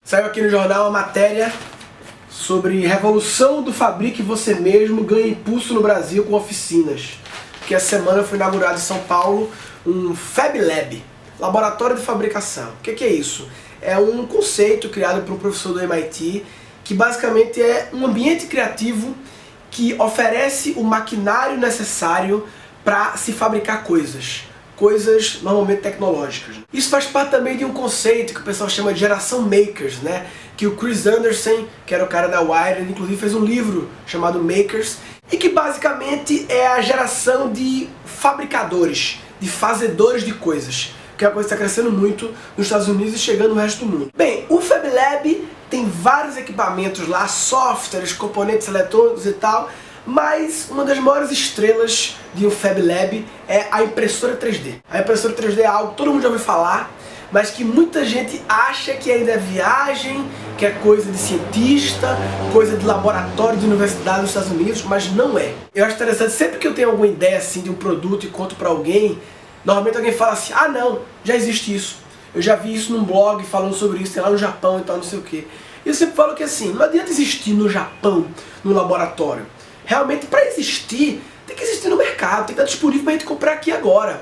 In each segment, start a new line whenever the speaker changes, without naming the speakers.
Saiu aqui no jornal uma matéria sobre revolução do fabrique você mesmo ganha impulso no Brasil com oficinas. Que essa semana foi inaugurado em São Paulo um Fab Lab, laboratório de fabricação. O que é isso? É um conceito criado por um professor do MIT que basicamente é um ambiente criativo que oferece o maquinário necessário para se fabricar coisas normalmente tecnológicas. Isso faz parte também de um conceito que o pessoal chama de geração makers, né? Que o Chris Anderson, que era o cara da Wired, inclusive fez um livro chamado Makers, e que basicamente é a geração de fabricadores, de fazedores de coisas, que é uma coisa que está crescendo muito nos Estados Unidos e chegando no resto do mundo. Bem, o Fab Lab tem vários equipamentos lá, softwares, componentes eletrônicos e tal, mas uma das maiores estrelas de um Fab Lab é a impressora 3D. A impressora 3D é algo que todo mundo já ouviu falar, mas que muita gente acha que ainda é viagem, que é coisa de cientista, coisa de laboratório de universidade nos Estados Unidos, mas não é. Eu acho interessante, sempre que eu tenho alguma ideia assim de um produto e conto pra alguém, normalmente alguém fala assim, ah não, já existe isso. Eu já vi isso num blog falando sobre isso, tem lá no Japão e tal, não sei o quê. E eu sempre falo que assim, não adianta existir no Japão, no laboratório. Realmente, para existir, tem que existir no mercado, tem que estar disponível para a gente comprar aqui agora.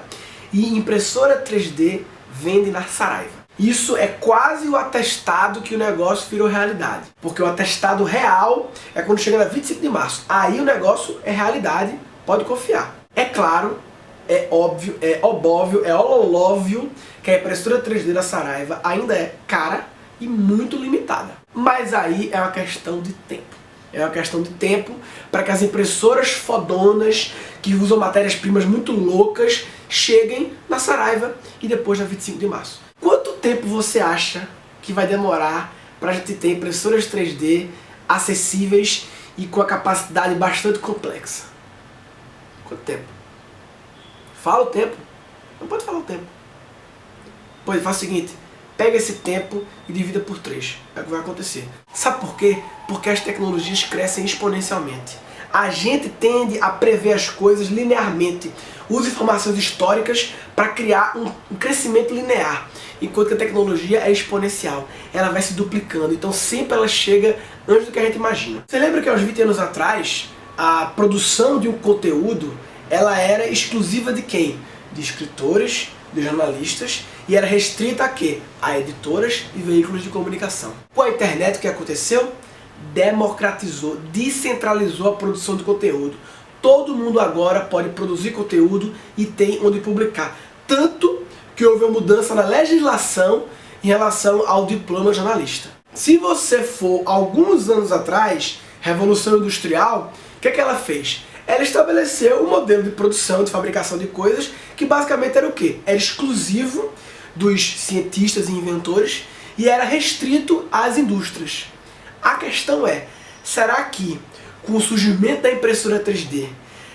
E impressora 3D vende na Saraiva. Isso é quase o atestado que o negócio virou realidade. Porque o atestado real é quando chega na 25 de março. Aí o negócio é realidade, pode confiar. É claro, é óbvio, é obóvio, é ololóvio que a impressora 3D da Saraiva ainda é cara e muito limitada. Mas aí é uma questão de tempo. É uma questão de tempo para que as impressoras fodonas, que usam matérias-primas muito loucas, cheguem na Saraiva e depois na 25 de março. Quanto tempo você acha que vai demorar para a gente ter impressoras 3D acessíveis e com a capacidade bastante complexa? Quanto tempo? Fala o tempo. Não pode falar o tempo. Pois faz o seguinte. Pega esse tempo e divida por 3. É o que vai acontecer. Sabe por quê? Porque as tecnologias crescem exponencialmente. A gente tende a prever as coisas linearmente. Usa informações históricas para criar um crescimento linear. Enquanto que a tecnologia é exponencial. Ela vai se duplicando. Então sempre ela chega antes do que a gente imagina. Você lembra que há uns 20 anos atrás, a produção de um conteúdo, ela era exclusiva de quem? De escritores, de jornalistas, e era restrita a quê? A editoras e veículos de comunicação. Com a internet, o que aconteceu? Democratizou, descentralizou a produção de conteúdo. Todo mundo agora pode produzir conteúdo e tem onde publicar. Tanto que houve uma mudança na legislação em relação ao diploma jornalista. Se você for alguns anos atrás, Revolução Industrial, o que ela fez? Ela estabeleceu um modelo de produção, de fabricação de coisas, que basicamente era o quê? Era exclusivo dos cientistas e inventores e era restrito às indústrias. A questão é, será que com o surgimento da impressora 3D,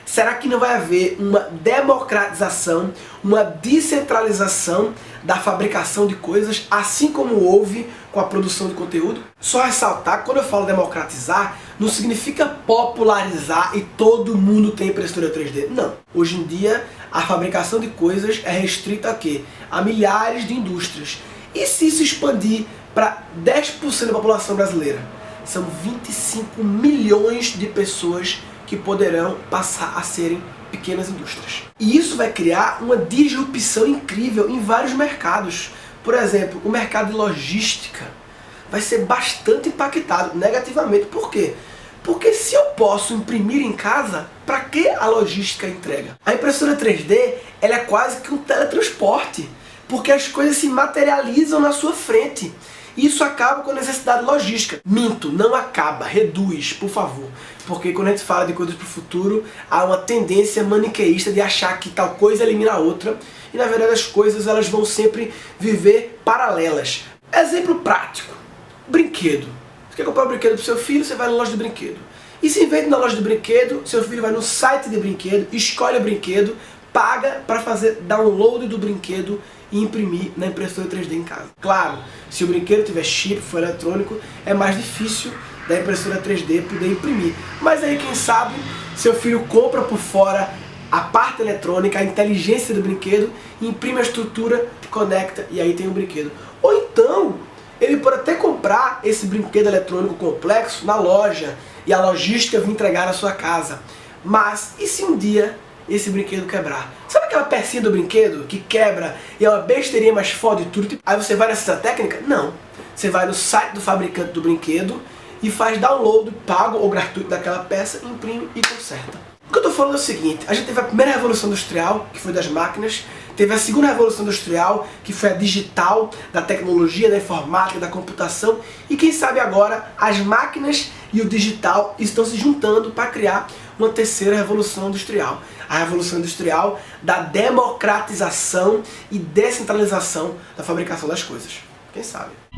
será que não vai haver uma democratização, uma descentralização da fabricação de coisas, assim como houve com a produção de conteúdo? Só ressaltar que quando eu falo democratizar, não significa popularizar e todo mundo tem impressora 3D. Não. Hoje em dia, a fabricação de coisas é restrita a quê? A milhares de indústrias. E se isso expandir para 10% da população brasileira? São 25 milhões de pessoas que poderão passar a serem pequenas indústrias. E isso vai criar uma disrupção incrível em vários mercados. Por exemplo, o mercado de logística vai ser bastante impactado negativamente. Por quê? Porque se eu posso imprimir em casa, para que a logística entrega? A impressora 3D ela é quase que um teletransporte, porque as coisas se materializam na sua frente. Isso acaba com a necessidade logística. Minto, não acaba, reduz, por favor. Porque quando a gente fala de coisas para o futuro, há uma tendência maniqueísta de achar que tal coisa elimina a outra. E na verdade as coisas elas vão sempre viver paralelas. Exemplo prático. Brinquedo. Você quer comprar um brinquedo para o seu filho, você vai na loja de brinquedo. E se em vez de ir na loja de brinquedo, seu filho vai no site de brinquedo, escolhe o brinquedo, paga para fazer download do brinquedo e imprimir na impressora 3D em casa. Claro, se o brinquedo tiver chip, for eletrônico, é mais difícil da impressora 3D poder imprimir. Mas aí quem sabe, seu filho compra por fora a parte eletrônica, a inteligência do brinquedo, imprime a estrutura, conecta e aí tem o brinquedo. Ou então, ele pode até comprar esse brinquedo eletrônico complexo na loja e a logística vir entregar na sua casa. Mas e se um dia esse brinquedo quebrar? Sabe aquela pecinha do brinquedo que quebra e é uma besteirinha, mas fode tudo? Aí você vai nessa técnica? Não. Você vai no site do fabricante do brinquedo e faz download pago ou gratuito daquela peça, imprime e conserta. O que eu estou falando é o seguinte: a gente teve a primeira revolução industrial, que foi das máquinas, teve a segunda revolução industrial, que foi a digital, da tecnologia, da informática, da computação, e quem sabe agora as máquinas e o digital estão se juntando para criar uma terceira revolução industrial. A revolução industrial da democratização e descentralização da fabricação das coisas. Quem sabe?